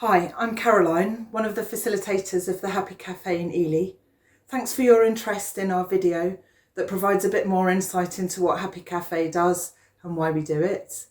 Hi, I'm Caroline, one of the facilitators of the Happy Cafe in Ely. Thanks for your interest in our video that provides a bit more insight into what Happy Cafe does and why we do it.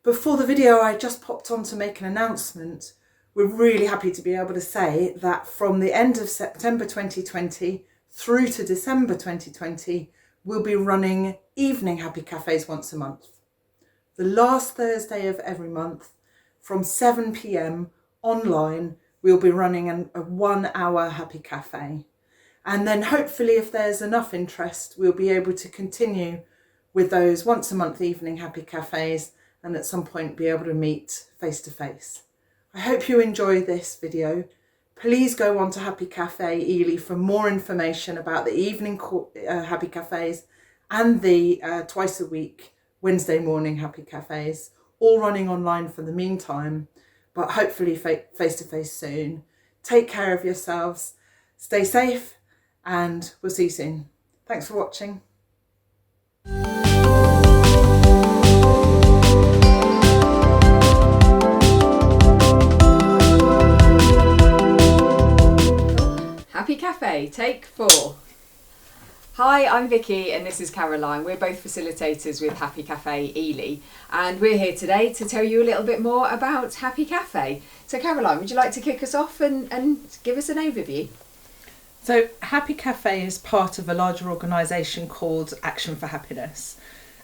Before the video, I just popped on to make an announcement. We're really happy to be able to say that from the end of September 2020 through to December 2020, we'll be running evening Happy Cafes once a month. The last Thursday of every month from 7 p.m. online, we'll be running a 1 hour Happy Cafe. And then hopefully if there's enough interest, we'll be able to continue with those once a month evening Happy Cafes and at some point be able to meet face to face. I hope you enjoy this video. Please go on to Happy Cafe Ely for more information about the evening Happy Cafes and the twice a week Wednesday morning Happy Cafes, all running online for the meantime, but hopefully face to face soon. Take care of yourselves, stay safe, and we'll see you soon. Thanks for watching. Happy Cafe, take 4. Hi, I'm Vicky and this is Caroline. We're both facilitators with Happy Cafe Ely, and we're here today to tell you a little bit more about Happy Cafe. So Caroline, would you like to kick us off and give us an overview? So Happy Cafe is part of a larger organisation called Action for Happiness.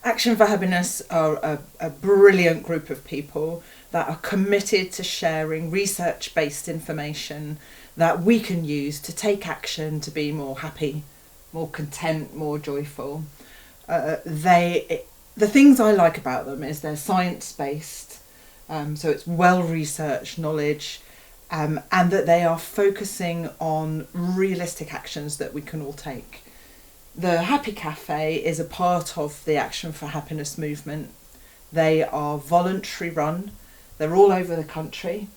Action for Happiness are a brilliant group of people that are committed to sharing research-based information that we can use to take action to be more happy, more content, more joyful. The things I like about them is they're science-based, so it's well-researched knowledge, and that they are focusing on realistic actions that we can all take. The Happy Cafe is a part of the Action for Happiness movement. They are voluntary run, they're all over the country,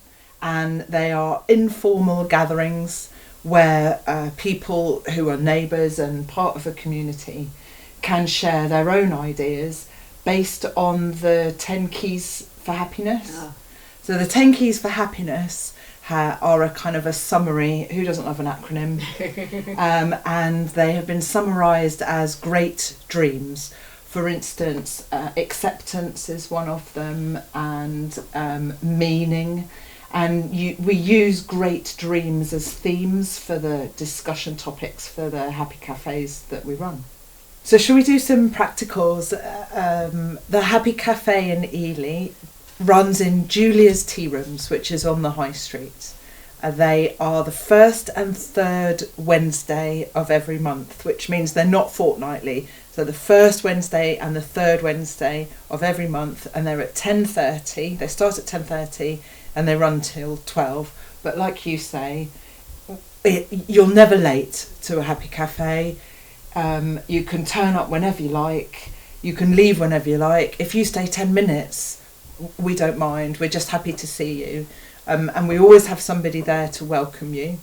and they are informal gatherings where people who are neighbours and part of a community can share their own ideas based on the 10 keys for happiness. Oh. So the 10 keys for happiness are a kind of a summary. Who doesn't love an acronym? And they have been summarised as great dreams. For instance, acceptance is one of them, and meaning. And we use great dreams as themes for the discussion topics for the Happy Cafes that we run. So shall we do some practicals? The Happy Cafe in Ely runs in Julia's Tea Rooms, which is on the High Street. They are the first and third Wednesday of every month, which means they're not fortnightly. So the first Wednesday and the third Wednesday of every month, and they're at 10:30. They start at 10:30 and they run till 12. But like you say, you're never late to a Happy Cafe. You can turn up whenever you like. You can leave whenever you like. If you stay 10 minutes, we don't mind. We're just happy to see you. And we always have somebody there to welcome you.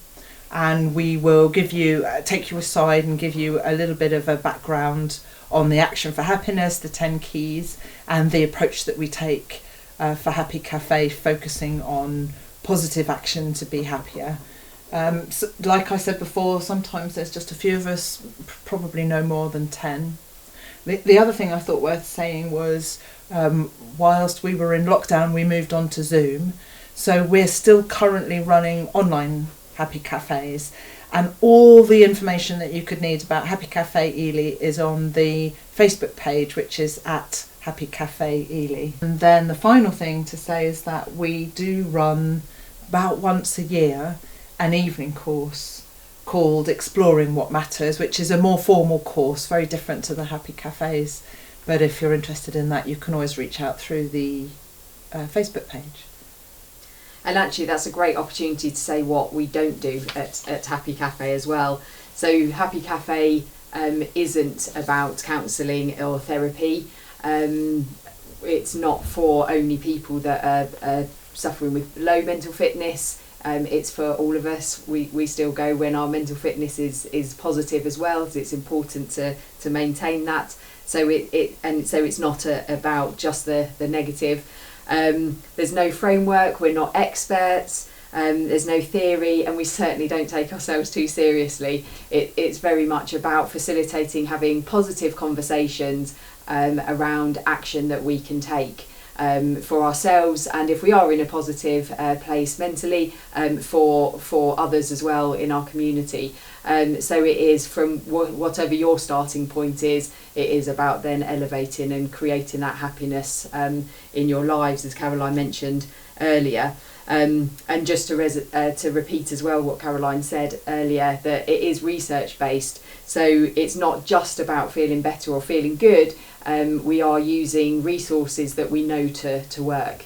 And we will take you aside and give you a little bit of a background on the Action for Happiness, the 10 keys, and the approach that we take for Happy Cafe, focusing on positive action to be happier. So, like I said before, sometimes there's just a few of us, probably no more than 10. The other thing I thought worth saying was, whilst we were in lockdown, we moved on to Zoom. So we're still currently running online Happy Cafes, and all the information that you could need about Happy Cafe Ely is on the Facebook page, which is at Happy Cafe Ely. And then the final thing to say is that we do run about once a year an evening course called Exploring What Matters, which is a more formal course, very different to the Happy Cafes. But if you're interested in that, you can always reach out through the Facebook page. And actually that's a great opportunity to say what we don't do at Happy Cafe as well. So Happy Cafe isn't about counselling or therapy. It's not for only people that are suffering with low mental fitness. It's for all of us. We still go when our mental fitness is positive as well, because it's important to maintain that. So it's not about just the negative. There's no framework, we're not experts, there's no theory, and we certainly don't take ourselves too seriously. It's very much about facilitating having positive conversations around action that we can take for ourselves, and if we are in a positive place mentally, for others as well in our community. So it is from whatever your starting point is, it is about then elevating and creating that happiness in your lives, as Caroline mentioned earlier. And just to repeat as well what Caroline said earlier, that it is research based, so it's not just about feeling better or feeling good. We are using resources that we know to work,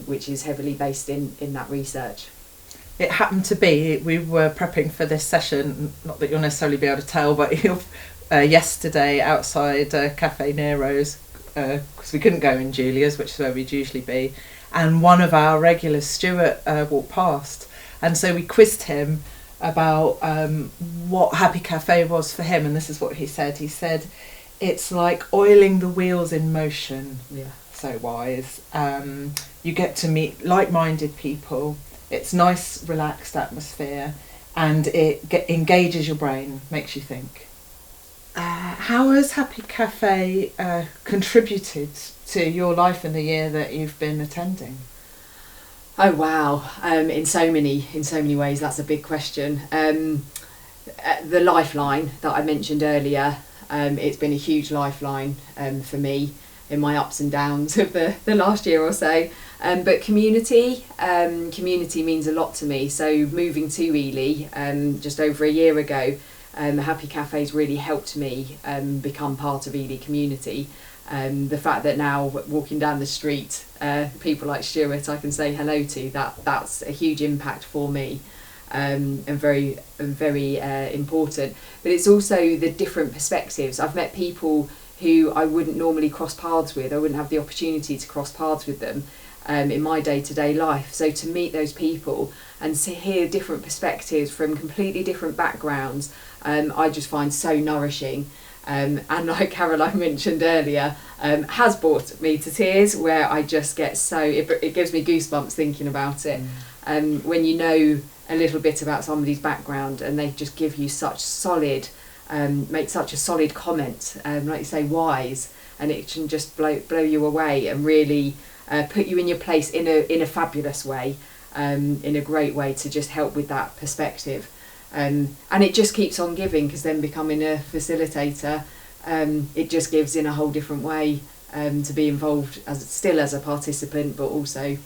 which is heavily based in that research. It happened to be, we were prepping for this session, not that you'll necessarily be able to tell, but yesterday outside Cafe Nero's, because we couldn't go in Julia's, which is where we'd usually be, and one of our regulars, Stuart, walked past, and so we quizzed him about what Happy Cafe was for him, and this is what he said. He said, it's like oiling the wheels in motion. Yeah. So wise. You get to meet like-minded people. It's nice, relaxed atmosphere, and it engages your brain, makes you think. How has Happy Cafe contributed to your life in the year that you've been attending? Oh wow! In so many ways, that's a big question. The lifeline that I mentioned earlier, it's been a huge lifeline for me in my ups and downs of the last year or so. But community means a lot to me. So moving to Ely just over a year ago, Happy Cafe's really helped me become part of Ely community. The fact that now walking down the street, people like Stuart I can say hello to, that's a huge impact for me, and very important. But it's also the different perspectives. I've met people who I wouldn't normally cross paths with. I wouldn't have the opportunity to cross paths with them in my day-to-day life. So to meet those people and to hear different perspectives from completely different backgrounds, I just find so nourishing. And like Caroline mentioned earlier, has brought me to tears, where I just get it gives me goosebumps thinking about it. When you know a little bit about somebody's background and they just give you such solid, make such a solid comment, like you say, wise, and it can just blow you away and really put you in your place in a fabulous way, in a great way to just help with that perspective. And it just keeps on giving, because then becoming a facilitator, it just gives in a whole different way, to be involved as a participant, but also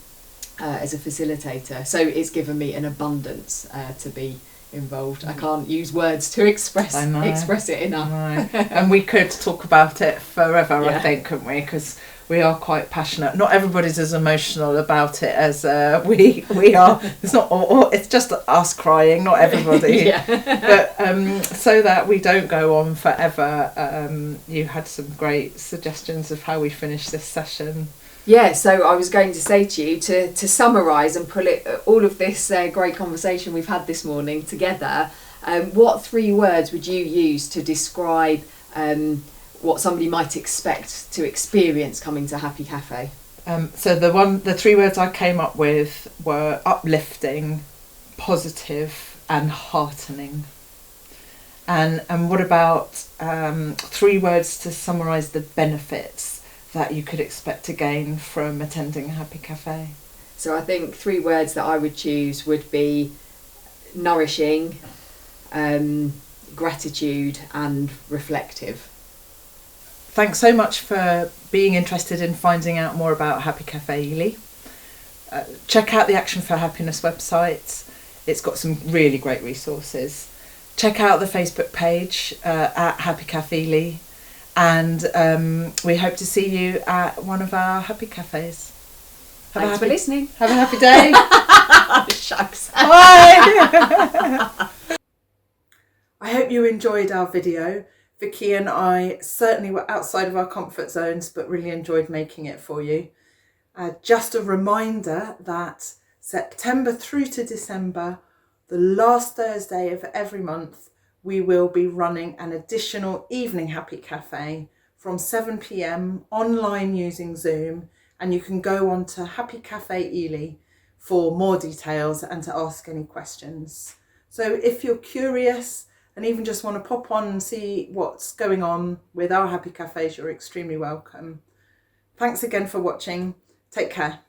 as a facilitator. So it's given me an abundance to be involved. I can't use words to express it enough. And we could talk about it forever, Yeah. I think, couldn't we? Because we are quite passionate. Not everybody's as emotional about it as we are. It's not all, it's just us crying, not everybody. Yeah. But so that we don't go on forever, you had some great suggestions of how we finish this session. Yeah, so I was going to say to you, to summarise and pull all of this great conversation we've had this morning together, what 3 words would you use to describe what somebody might expect to experience coming to Happy Cafe? So the 3 words I came up with were uplifting, positive, and heartening. And what about 3 words to summarise the benefits that you could expect to gain from attending Happy Cafe? So I think 3 words that I would choose would be nourishing, gratitude, and reflective. Thanks so much for being interested in finding out more about Happy Cafe Ely. Check out the Action for Happiness website. It's got some really great resources. Check out the Facebook page at Happy Cafe Ely. And we hope to see you at one of our Happy Cafes. Thanks for listening. Have a happy day. Shucks. Bye. I hope you enjoyed our video. Vicky and I certainly were outside of our comfort zones, but really enjoyed making it for you. Just a reminder that September through to December, the last Thursday of every month, we will be running an additional evening Happy Cafe from 7 p.m. online using Zoom, and you can go on to Happy Cafe Ely for more details and to ask any questions. So if you're curious and even just want to pop on and see what's going on with our Happy Cafes, you're extremely welcome. Thanks again for watching. Take care.